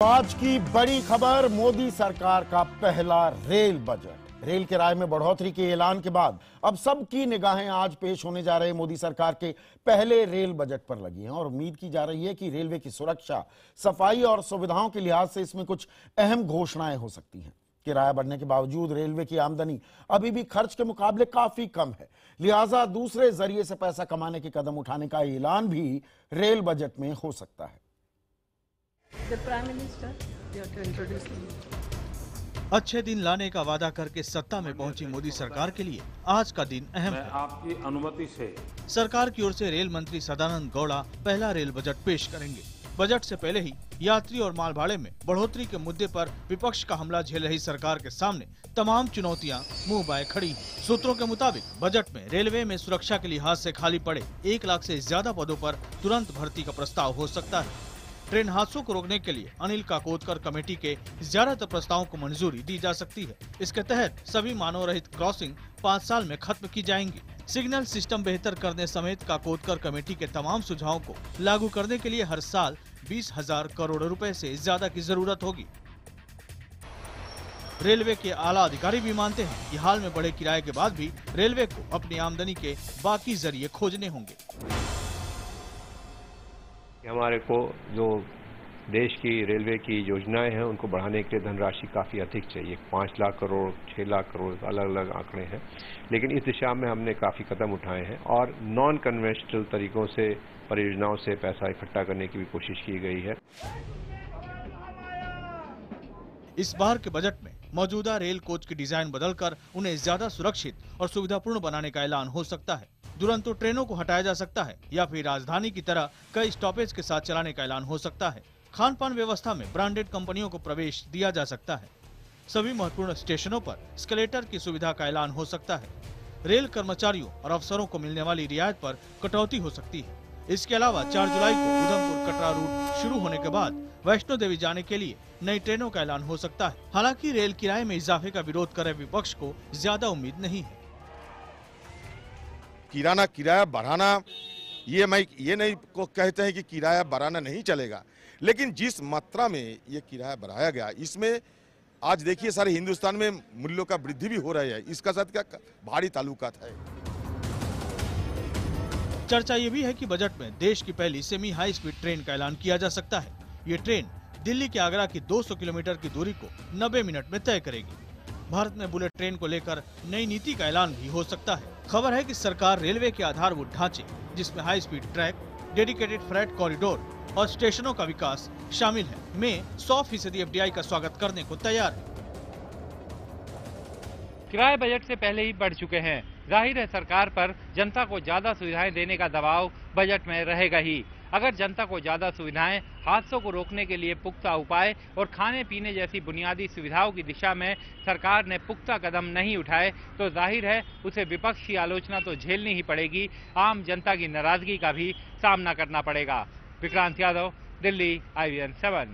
आज की बड़ी खबर, मोदी सरकार का पहला रेल बजट। रेल किराए में बढ़ोतरी के ऐलान के बाद अब सबकी निगाहें आज पेश होने जा रहे मोदी सरकार के पहले रेल बजट पर लगी हैं और उम्मीद की जा रही है कि रेलवे की सुरक्षा, सफाई और सुविधाओं के लिहाज से इसमें कुछ अहम घोषणाएं हो सकती हैं। किराया बढ़ने के बावजूद रेलवे की आमदनी अभी भी खर्च के मुकाबले काफी कम है, लिहाजा दूसरे जरिए से पैसा कमाने के कदम उठाने का ऐलान भी रेल बजट में हो सकता है। The Prime Minister, you have to introduce me. अच्छे दिन लाने का वादा करके सत्ता में पहुंची मोदी सरकार के लिए आज का दिन अहम है। आपकी अनुमति से सरकार की ओर से रेल मंत्री सदानंद गौड़ा पहला रेल बजट पेश करेंगे। बजट से पहले ही यात्री और माल भाड़े में बढ़ोतरी के मुद्दे पर विपक्ष का हमला झेल रही सरकार के सामने तमाम चुनौतियां मुंह बाए खड़ी हैं। सूत्रों के मुताबिक बजट में रेलवे में सुरक्षा के लिहाज से खाली पड़े 1 लाख से ज्यादा पदों पर तुरंत भर्ती का प्रस्ताव हो सकता है। ट्रेन हादसों को रोकने के लिए अनिल काकोदकर कमेटी के ज्यादातर प्रस्तावों को मंजूरी दी जा सकती है। इसके तहत सभी मानव रहित क्रॉसिंग 5 साल में खत्म की जाएंगी। सिग्नल सिस्टम बेहतर करने समेत काकोदकर कमेटी के तमाम सुझावों को लागू करने के लिए हर साल 20,000 करोड़ रुपए से ज्यादा की जरूरत होगी। रेलवे के आला अधिकारी भी मानते हैं कि हाल में बढ़े किराए के बाद भी रेलवे को अपनी आमदनी के बाकी जरिए खोजने होंगे। हमारे को जो देश की रेलवे की योजनाएं हैं उनको बढ़ाने के लिए धनराशि काफ़ी अधिक चाहिए। 5 लाख करोड़, 6 लाख करोड़ अलग अलग आंकड़े हैं, लेकिन इस दिशा में हमने काफ़ी कदम उठाए हैं और नॉन कन्वेंशनल तरीकों से परियोजनाओं से पैसा इकट्ठा करने की भी कोशिश की गई है। इस बार के बजट में मौजूदा रेल कोच की डिजाइन बदलकर उन्हें ज्यादा सुरक्षित और सुविधापूर्ण बनाने का ऐलान हो सकता है। दुरंतो ट्रेनों को हटाया जा सकता है या फिर राजधानी की तरह कई स्टॉपेज के साथ चलाने का ऐलान हो सकता है। खान पान व्यवस्था में ब्रांडेड कंपनियों को प्रवेश दिया जा सकता है। सभी महत्वपूर्ण स्टेशनों पर एस्केलेटर की सुविधा का ऐलान हो सकता है। रेल कर्मचारियों और अफसरों को मिलने वाली रियायत पर कटौती हो सकती है। इसके अलावा 4 जुलाई को उधमपुर कटरा रूट शुरू होने के बाद वैष्णो देवी जाने के लिए नई ट्रेनों का ऐलान हो सकता है। हालांकि रेल किराए में इजाफे का विरोध कर रहे विपक्ष को ज्यादा उम्मीद नहीं है। किराया बढ़ाना, ये नहीं को कहते हैं कि किराया बढ़ाना नहीं चलेगा, लेकिन जिस मात्रा में ये किराया बढ़ाया गया, इसमें आज देखिए सारे हिंदुस्तान में मूल्यों का वृद्धि भी हो रही है। इसका साथ क्या भारी ताल्लुकात है। चर्चा ये भी है कि बजट में देश की पहली सेमी हाई स्पीड ट्रेन का ऐलान किया जा सकता है। ये ट्रेन दिल्ली के आगरा की 200 किलोमीटर की दूरी को 90 मिनट में तय करेगी। भारत में बुलेट ट्रेन को लेकर नई नीति का ऐलान भी हो सकता है। खबर है कि सरकार रेलवे के आधारभूत ढांचे, जिसमें high speed track, dedicated freight corridor और स्टेशनों का विकास शामिल है, में 100% FDI का स्वागत करने को तैयार है। किराए बजट से पहले ही बढ़ चुके हैं। जाहिर है सरकार पर जनता को ज्यादा सुविधाएं देने का दबाव बजट में रहेगा ही। अगर जनता को ज्यादा सुविधाएं, हादसों को रोकने के लिए पुख्ता उपाय और खाने पीने जैसी बुनियादी सुविधाओं की दिशा में सरकार ने पुख्ता कदम नहीं उठाए तो जाहिर है उसे विपक्ष की आलोचना तो झेलनी ही पड़ेगी। आम जनता की नाराजगी का भी सामना करना पड़ेगा। विक्रांत यादव, दिल्ली, IVN 7।